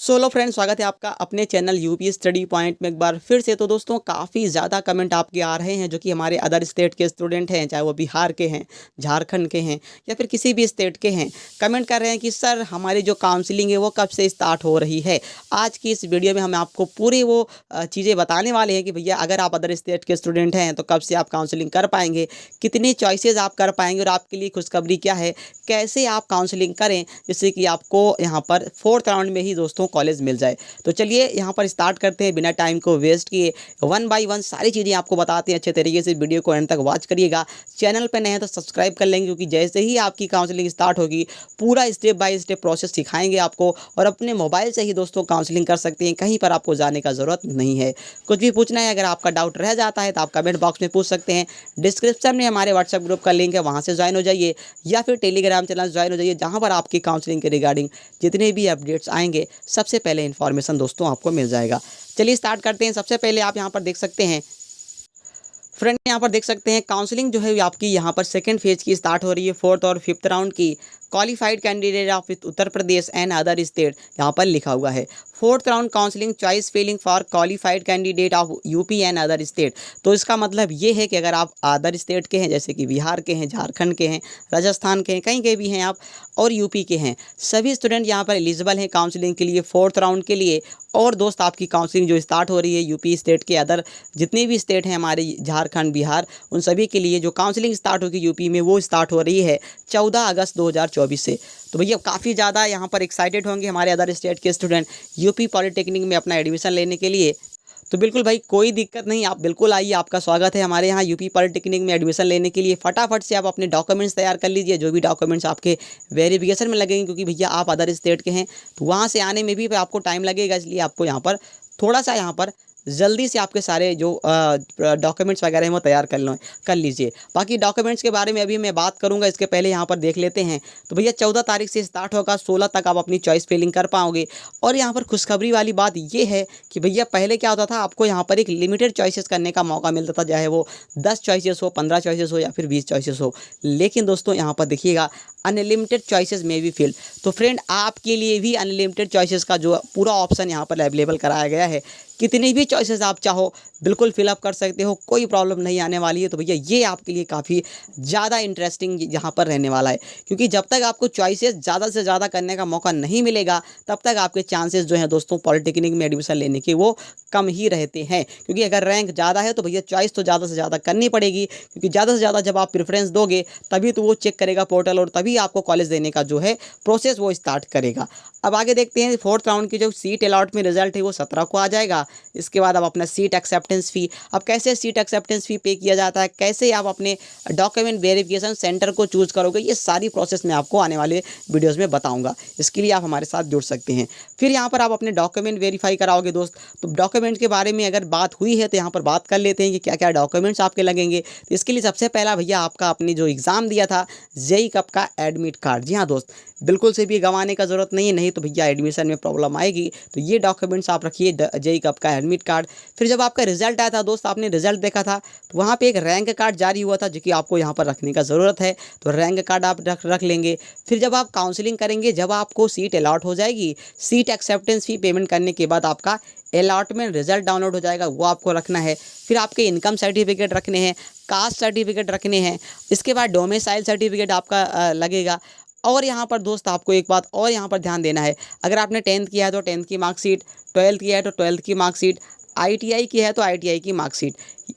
Solo friend, स्वागत है आपका अपने चैनल यूपी स्टडी पॉइंट में एक बार फिर से। तो दोस्तों, काफ़ी ज़्यादा कमेंट आपके आ रहे हैं जो कि हमारे अदर स्टेट के स्टूडेंट हैं, चाहे वो बिहार के हैं, झारखंड के हैं या फिर किसी भी स्टेट के हैं। कमेंट कर रहे हैं कि सर हमारी जो काउंसलिंग है वो कब से स्टार्ट हो रही है। आज की इस वीडियो में हम आपको पूरी वो चीज़ें बताने वाले हैं कि भैया अगर आप अदर स्टेट के स्टूडेंट हैं तो कब से आप काउंसलिंग कर पाएंगे, कितनी चॉइसेस आप कर पाएंगे और आपके लिए खुशखबरी क्या है, कैसे आप काउंसलिंग करें जिससे कि आपको यहाँ पर 4th राउंड में ही दोस्तों कॉलेज मिल जाए। तो चलिए यहाँ पर स्टार्ट करते हैं बिना टाइम को वेस्ट किए। वन बाय वन सारी चीज़ें आपको बताते हैं अच्छे तरीके से। वीडियो को एंड तक वॉच करिएगा। चैनल पर नए हैं तो सब्सक्राइब कर लेंगे, क्योंकि जैसे ही आपकी काउंसलिंग स्टार्ट होगी पूरा स्टेप बाय स्टेप प्रोसेस सिखाएंगे आपको, और अपने मोबाइल से ही दोस्तों काउंसलिंग कर सकते हैं। कहीं पर आपको जाने का ज़रूरत नहीं है। कुछ भी पूछना है, अगर आपका डाउट रह जाता है तो आप कमेंट बॉक्स में पूछ सकते हैं। डिस्क्रिप्शन में हमारे व्हाट्सएप ग्रुप का लिंक है, वहाँ से ज्वाइन हो जाइए, या फिर टेलीग्राम चैनल ज्वाइन हो जाइए, जहाँ पर आपकी काउंसलिंग के रिगार्डिंग जितने भी अपडेट्स आएंगे सबसे पहले इन्फॉर्मेशन दोस्तों आपको मिल जाएगा। चलिए स्टार्ट करते हैं। सबसे पहले आप यहाँ पर देख सकते हैं फ्रेंड, यहाँ पर देख सकते हैं काउंसलिंग जो है आपकी यहाँ पर सेकंड फेज की स्टार्ट हो रही है। 4th और 5th राउंड की qualified candidate of Uttar Pradesh and other state यहाँ पर लिखा हुआ है। 4th round counselling choice filling for qualified candidate of UP and other state. तो इसका मतलब ये है कि अगर आप अदर स्टेट के हैं, जैसे कि बिहार के हैं, झारखंड के हैं, राजस्थान के हैं, कहीं के भी हैं आप, और यूपी के हैं, सभी स्टूडेंट यहाँ पर एलिजिबल हैं काउंसलिंग के लिए 4th राउंड के लिए। और दोस्त आपकी काउंसलिंग जो स्टार्ट हो रही है यूपी स्टेट के अदर जितने भी स्टेट हैं हमारे, झारखंड, बिहार, उन सभी के लिए जो काउंसलिंग स्टार्ट होगी यूपी में वो स्टार्ट हो रही है 14 अगस्त 2024 से। तो भैया काफ़ी ज़्यादा यहाँ पर एक्साइटेड होंगे हमारे अदर स्टेट के स्टूडेंट यूपी पॉलिटेक्निक में अपना एडमिशन लेने के लिए। तो बिल्कुल भाई कोई दिक्कत नहीं, आप बिल्कुल आइए, आपका स्वागत है हमारे यहाँ यूपी पॉलिटेक्निक में एडमिशन लेने के लिए। फटाफट से आप अपने डॉक्यूमेंट्स तैयार कर लीजिए, जो भी डॉक्यूमेंट्स आपके वेरिफिकेशन में लगेंगे, क्योंकि भैया आप अदर स्टेट के हैं तो वहाँ से आने में भी आपको टाइम लगेगा, इसलिए आपको यहाँ पर थोड़ा सा यहाँ पर जल्दी से आपके सारे जो डॉक्यूमेंट्स वगैरह हैं वो तैयार कर लीजिए। बाकी डॉक्यूमेंट्स के बारे में अभी मैं बात करूंगा, इसके पहले यहाँ पर देख लेते हैं। तो भैया 14 तारीख से स्टार्ट होगा, 16 तक आप अपनी चॉइस फिलिंग कर पाओगे। और यहाँ पर खुशखबरी वाली बात ये है कि भैया पहले क्या होता था, आपको यहाँ पर एक लिमिटेड चॉइसेस करने का मौका मिलता था, चाहे वो 10 चॉइसेस हो, 15 चॉइसेस हो या फिर 20 चॉइसेस हो। लेकिन दोस्तों यहाँ पर देखिएगा अनलिमिटेड चॉइसेस में भी फिल। तो फ्रेंड आपके लिए भी अनलिमिटेड चॉइसेस का जो पूरा ऑप्शन यहाँ पर अवेलेबल कराया गया है। कितनी भी चॉइसेस आप चाहो बिल्कुल फिलअप कर सकते हो, कोई प्रॉब्लम नहीं आने वाली है। तो भैया ये आपके लिए काफ़ी ज़्यादा इंटरेस्टिंग यहाँ पर रहने वाला है, क्योंकि जब तक आपको चॉइसेस ज़्यादा से ज़्यादा करने का मौका नहीं मिलेगा तब तक आपके चांसेस जो हैं दोस्तों पॉलिटेक्निक में एडमिशन लेने के वो कम ही रहते हैं। क्योंकि अगर रैंक ज़्यादा है तो भैया चॉइस तो ज़्यादा से ज़्यादा करनी पड़ेगी, क्योंकि ज़्यादा से ज़्यादा जब आप प्रेफरेंस दोगे तभी तो वो चेक करेगा पोर्टल, और तभी आपको कॉलेज देने का जो है प्रोसेस वो स्टार्ट करेगा। अब आगे देखते हैं 4th राउंड की जो सीट अलॉट में रिजल्ट है वो 17 को आ जाएगा। इसके बाद अब अपना सीट एक्सेप्टेंस फ़ी, अब कैसे सीट एक्सेप्टेंस फ़ी पे किया जाता है, कैसे आप अपने डॉक्यूमेंट वेरिफिकेशन सेंटर को चूज़ करोगे, ये सारी प्रोसेस मैं आपको आने वाले वीडियोस में बताऊंगा। इसके लिए आप हमारे साथ जुड़ सकते हैं। फिर यहाँ पर आप अपने डॉक्यूमेंट वेरीफाई कराओगे दोस्त। तो डॉक्यूमेंट के बारे में अगर बात हुई है तो यहाँ पर बात कर लेते हैं कि क्या क्या डॉक्यूमेंट्स आपके लगेंगे। तो इसके लिए सबसे पहला भैया आपका अपने जो एग्ज़ाम दिया था जेईई कप का एडमिट कार्ड। जी हाँ दोस्त, बिल्कुल से भी गंवाने का ज़रूरत नहीं है, नहीं तो भैया एडमिशन में प्रॉब्लम आएगी। तो ये डॉक्यूमेंट्स आप रखिए, जेईई कप का एडमिट कार्ड। फिर जब आपका रिजल्ट आया था दोस्त, आपने रिजल्ट देखा था तो वहाँ पे एक रैंक कार्ड जारी हुआ था जो कि आपको यहाँ पर रखने का ज़रूरत है। तो रैंक कार्ड आप रख लेंगे। फिर जब आप काउंसलिंग करेंगे, जब आपको सीट अलॉट हो जाएगी, सीट एक्सेप्टेंस फ़ी पेमेंट करने के बाद आपका अलॉटमेंट रिजल्ट डाउनलोड हो जाएगा, वो आपको रखना है। फिर आपके इनकम सर्टिफिकेट रखने हैं, कास्ट सर्टिफिकेट रखने हैं। इसके बाद डोमिसाइल सर्टिफिकेट आपका लगेगा। और यहाँ पर दोस्त आपको एक बात और यहाँ पर ध्यान देना है, अगर आपने 10th किया है तो 10th की मार्कशीट, 12th किया है तो 12th की मार्कशीट, आईटीआई की है तो आईटीआई की मार्कशीट,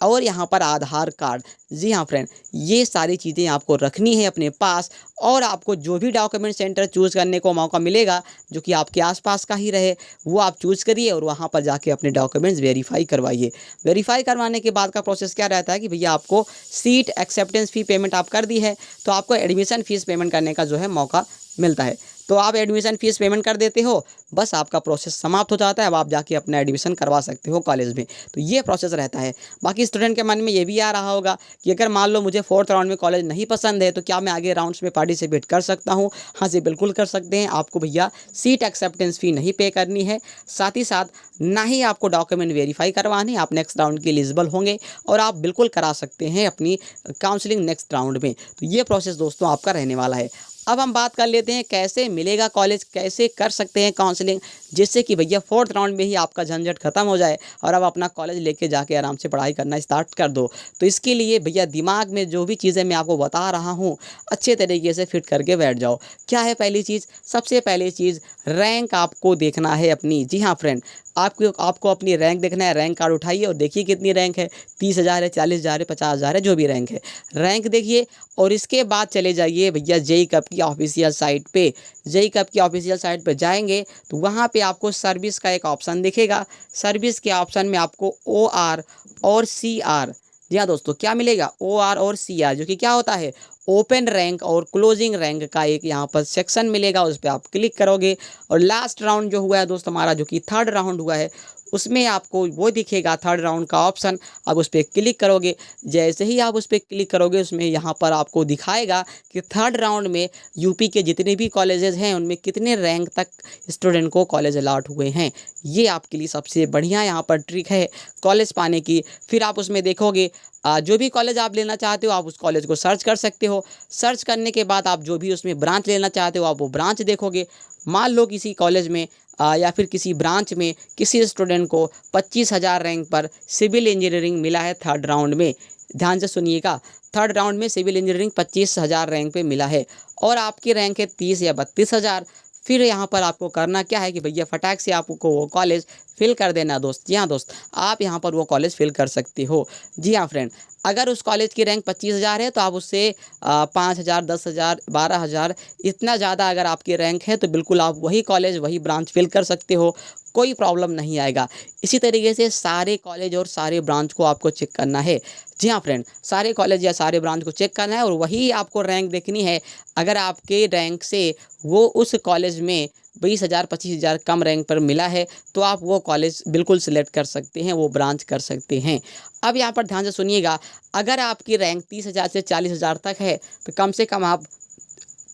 और यहाँ पर आधार कार्ड। जी हाँ फ्रेंड, ये सारी चीज़ें आपको रखनी है अपने पास। और आपको जो भी डॉक्यूमेंट सेंटर चूज़ करने को मौका मिलेगा जो कि आपके आसपास का ही रहे, वो आप चूज़ करिए और वहाँ पर जाके अपने डॉक्यूमेंट्स वेरीफाई करवाइए। वेरीफाई करवाने के बाद का प्रोसेस क्या रहता है कि भैया आपको सीट एक्सेप्टेंस फ़ी पेमेंट आप कर दी है तो आपको एडमिशन फ़ीस पेमेंट करने का जो है मौका मिलता है। तो आप एडमिशन फ़ीस पेमेंट कर देते हो, बस आपका प्रोसेस समाप्त हो जाता है। अब आप जाके अपना एडमिशन करवा सकते हो कॉलेज में। तो ये प्रोसेस रहता है। बाकी स्टूडेंट के मन में ये भी आ रहा होगा कि अगर मान लो मुझे 4th राउंड में कॉलेज नहीं पसंद है तो क्या मैं आगे राउंड्स में पार्टिसिपेट कर सकता हूँ? हाँ जी, बिल्कुल कर सकते हैं। आपको भैया सीट एक्सेप्टेंस फ़ी नहीं पे करनी है, साथ ही साथ ना ही आपको डॉक्यूमेंट वेरीफाई करवाने। आप नेक्स्ट राउंड के एलिजिबल होंगे और आप बिल्कुल करा सकते हैं अपनी काउंसलिंग नेक्स्ट राउंड में। तो ये प्रोसेस दोस्तों आपका रहने वाला है। अब हम बात कर लेते हैं कैसे मिलेगा कॉलेज, कैसे कर सकते हैं काउंसलिंग, जिससे कि भैया 4th राउंड में ही आपका झंझट खत्म हो जाए और अब अपना कॉलेज लेके जाके आराम से पढ़ाई करना स्टार्ट कर दो। तो इसके लिए भैया दिमाग में जो भी चीज़ें मैं आपको बता रहा हूँ अच्छे तरीके से फिट करके बैठ जाओ। क्या है पहली चीज़? सबसे पहली चीज़, रैंक आपको देखना है अपनी। जी हाँ फ्रेंड, आपको अपनी रैंक देखना है। रैंक कार्ड उठाइए और देखिए कितनी रैंक है, 30,000 है, 40,000 है, 50,000 है, जो भी रैंक है, रैंक देखिए। और इसके बाद चले जाइए भैया जेईई कप की ऑफिशियल साइट पे। जेईई कप की ऑफिशियल साइट पे जाएंगे तो वहाँ पे आपको सर्विस का एक ऑप्शन दिखेगा। सर्विस के ऑप्शन में आपको OR और CR, जी हाँ दोस्तों, क्या मिलेगा? OR और CR, जो कि क्या होता है? ओपन रैंक और क्लोजिंग रैंक का एक यहाँ पर सेक्शन मिलेगा। उस पर आप क्लिक करोगे और लास्ट राउंड जो हुआ है दोस्त हमारा, जो कि 3rd राउंड हुआ है, उसमें आपको वो दिखेगा 3rd राउंड का ऑप्शन। अब उस पर क्लिक करोगे। जैसे ही आप उस पर क्लिक करोगे उसमें यहाँ पर आपको दिखाएगा कि 3rd राउंड में यूपी के जितने भी कॉलेजेस हैं उनमें कितने रैंक तक स्टूडेंट को कॉलेज अलॉट हुए हैं। ये आपके लिए सबसे बढ़िया यहाँ पर ट्रिक है कॉलेज पाने की। फिर आप उसमें देखोगे जो भी कॉलेज आप लेना चाहते हो आप उस कॉलेज को सर्च कर सकते हो। सर्च करने के बाद आप जो भी उसमें ब्रांच लेना चाहते हो आप वो ब्रांच देखोगे। मान लो किसी कॉलेज में या फिर किसी ब्रांच में किसी स्टूडेंट को 25,000 रैंक पर सिविल इंजीनियरिंग मिला है 3rd राउंड में। ध्यान से सुनिएगा, 3rd राउंड में सिविल इंजीनियरिंग 25,000 रैंक पे मिला है और आपकी रैंक है 30 या 32,000। फिर यहाँ पर आपको करना क्या है कि भैया फटाक से आपको वो कॉलेज फिल कर देना दोस्त। जी हाँ दोस्त, आप यहाँ पर वो कॉलेज फिल कर सकते हो। जी हाँ फ्रेंड, अगर उस कॉलेज की रैंक 25,000 है तो आप उससे 5,000, 10,000, 12,000 इतना ज़्यादा अगर आपकी रैंक है तो बिल्कुल आप वही कॉलेज वही ब्रांच फिल कर सकते हो, कोई प्रॉब्लम नहीं आएगा। इसी तरीके से सारे कॉलेज और सारे ब्रांच को आपको चेक करना है। जी हाँ फ्रेंड, सारे कॉलेज या सारे ब्रांच को चेक करना है और वही आपको रैंक देखनी है। अगर आपके रैंक से वो उस कॉलेज में 20,000, 25,000 कम रैंक पर मिला है तो आप वो कॉलेज बिल्कुल सिलेक्ट कर सकते हैं, वो ब्रांच कर सकते हैं। अब यहाँ पर ध्यान से सुनिएगा, अगर आपकी रैंक 30,000 से 40,000 तक है तो कम से कम आप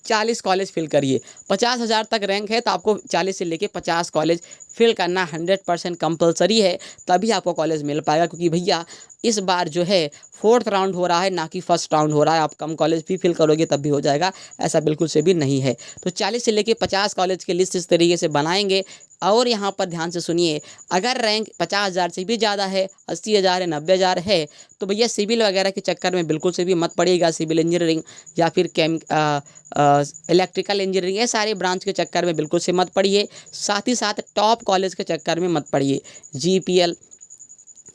40 कॉलेज फिल करिए। 50,000 तक रैंक है तो आपको 40 से लेके 50 कॉलेज फिल करना 100% कंपलसरी है, तभी आपको कॉलेज मिल पाएगा। क्योंकि भैया इस बार जो है 4th राउंड हो रहा है, ना कि 1st राउंड हो रहा है। आप कम कॉलेज भी फिल करोगे तब भी हो जाएगा, ऐसा बिल्कुल से भी नहीं है। तो 40 से लेके 50 कॉलेज की लिस्ट इस तरीके से बनाएंगे। और यहाँ पर ध्यान से सुनिए, अगर रैंक 50,000 से भी ज़्यादा है, 80,000 है, 90,000 है, तो भैया सिविल वगैरह के चक्कर में बिल्कुल से भी मत पड़िएगा। सिविल इंजीनियरिंग या फिर इलेक्ट्रिकल इंजीनियरिंग, ये सारे ब्रांच के चक्कर में बिल्कुल से मत पड़िए। साथ ही साथ टॉप कॉलेज के चक्कर में मत पड़िए। GPL,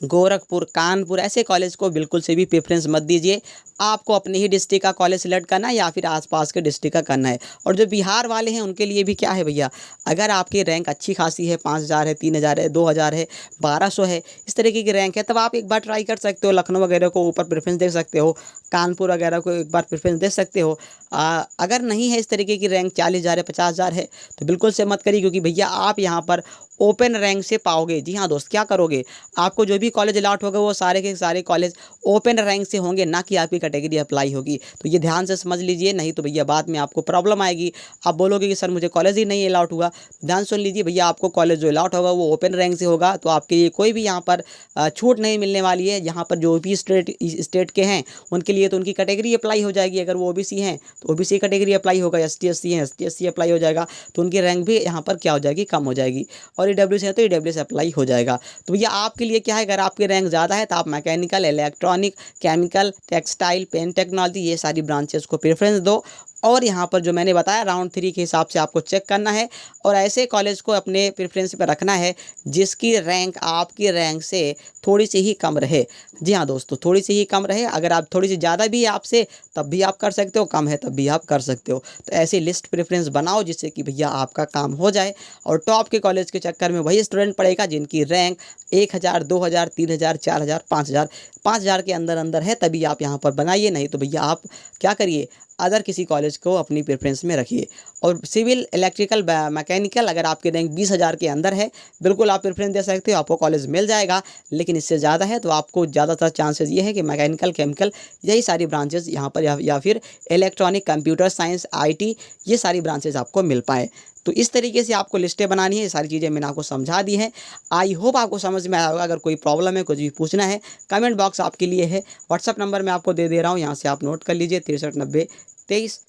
गोरखपुर, कानपुर, ऐसे कॉलेज को बिल्कुल से भी प्रेफरेंस मत दीजिए। आपको अपने ही डिस्ट्रिक्ट का कॉलेज सेलेक्ट करना है या फिर आसपास के डिस्ट्रिक्ट का करना है। और जो बिहार वाले हैं उनके लिए भी क्या है भैया, अगर आपकी रैंक अच्छी खासी है, 5,000 है, 3,000 है, 2,000 है, 1,200 है, इस तरीके की रैंक है, तब आप एक बार ट्राई कर सकते हो। लखनऊ वगैरह को ऊपर प्रेफरेंस दे सकते हो, कानपुर वगैरह को एक बार प्रेफरेंस दे सकते हो। अगर नहीं है इस तरीके की रैंक, 40,000 है, 50,000 है, तो बिल्कुल से मत करिए। क्योंकि भैया आप यहाँ पर ओपन रैंक से पाओगे। जी हाँ दोस्त, क्या करोगे, आपको जो भी कॉलेज अलॉट होगा वो सारे के सारे कॉलेज ओपन रैंक से होंगे, ना कि आपकी कैटेगरी अप्लाई होगी। तो ये ध्यान से समझ लीजिए, नहीं तो भैया बाद में आपको प्रॉब्लम आएगी। आप बोलोगे कि सर मुझे कॉलेज ही नहीं अलॉट हुआ। ध्यान सुन लीजिए भैया, आपको कॉलेज जो अलॉट होगा वो ओपन रैंक से होगा, तो आपके लिए कोई भी यहाँ पर छूट नहीं मिलने वाली है। यहाँ पर जो भी स्टेट के हैं उनके लिए तो उनकी कैटेगरी अप्लाई हो जाएगी। अगर वो OBC हैं तो OBC कैटेगरी अप्लाई होगा, ST SC हैं ST SC अप्लाई हो जाएगा, तो उनकी रैंक भी यहाँ पर क्या हो जाएगी, कम हो जाएगी। और EWS है तो EWS अप्लाई हो जाएगा। तो भैया आपके लिए क्या है, अगर आपकी रैंक ज़्यादा है तो आप mechanical, electronic, chemical, textile, paint technology, ये सारी ब्रांचेस को प्रेफरेंस दो। और यहाँ पर जो मैंने बताया राउंड 3 के हिसाब से आपको चेक करना है और ऐसे कॉलेज को अपने प्रेफरेंस पर रखना है जिसकी रैंक आपकी रैंक से थोड़ी सी ही कम रहे। जी हाँ दोस्तों, थोड़ी सी ही कम रहे। अगर आप थोड़ी सी ज़्यादा भी है आपसे तब भी आप कर सकते हो, कम है तब भी आप कर सकते हो। तो ऐसी लिस्ट प्रेफरेंस बनाओ जिससे कि भैया आपका काम हो जाए। और टॉप के कॉलेज के चक्कर में वही स्टूडेंट पढ़ेगा जिनकी रैंक 1,000, 2,000, 3,000, 4,000, 5,000, 5,000 के अंदर अंदर है, तभी आप यहाँ पर बनाइए। नहीं तो भैया आप क्या करिए, अदर किसी कॉलेज को अपनी प्रेफरेंस में रखिए। और सिविल, इलेक्ट्रिकल, मैकेनिकल, अगर आपके रैंक 20,000 के अंदर है बिल्कुल आप प्रेफरेंस दे सकते हो, आपको कॉलेज मिल जाएगा। लेकिन इससे ज़्यादा है तो आपको ज़्यादातर चांसेस ये है कि मैकेनिकल, केमिकल, यही सारी ब्रांचेस यहाँ पर या फिर इलेक्ट्रॉनिक, कंप्यूटर साइंस, IT, ये सारी ब्रांचेस आपको मिल पाए। तो इस तरीके से आपको लिस्टें बनानी है। ये सारी चीज़ें मैंने आपको समझा दी हैं। आई होप आपको समझ में आया होगा। अगर कोई प्रॉब्लम है, कुछ भी पूछना है, कमेंट बॉक्स आपके लिए है। व्हाट्सअप नंबर मैं आपको दे रहा हूँ, यहाँ से आप नोट कर लीजिए, 6390 23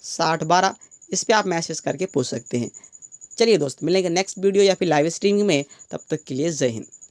60 12। इस पे आप मैसेज करके पूछ सकते हैं। चलिए दोस्त, मिलेंगे नेक्स्ट वीडियो या फिर लाइव स्ट्रीमिंग में, तब तक के लिए जय हिंद।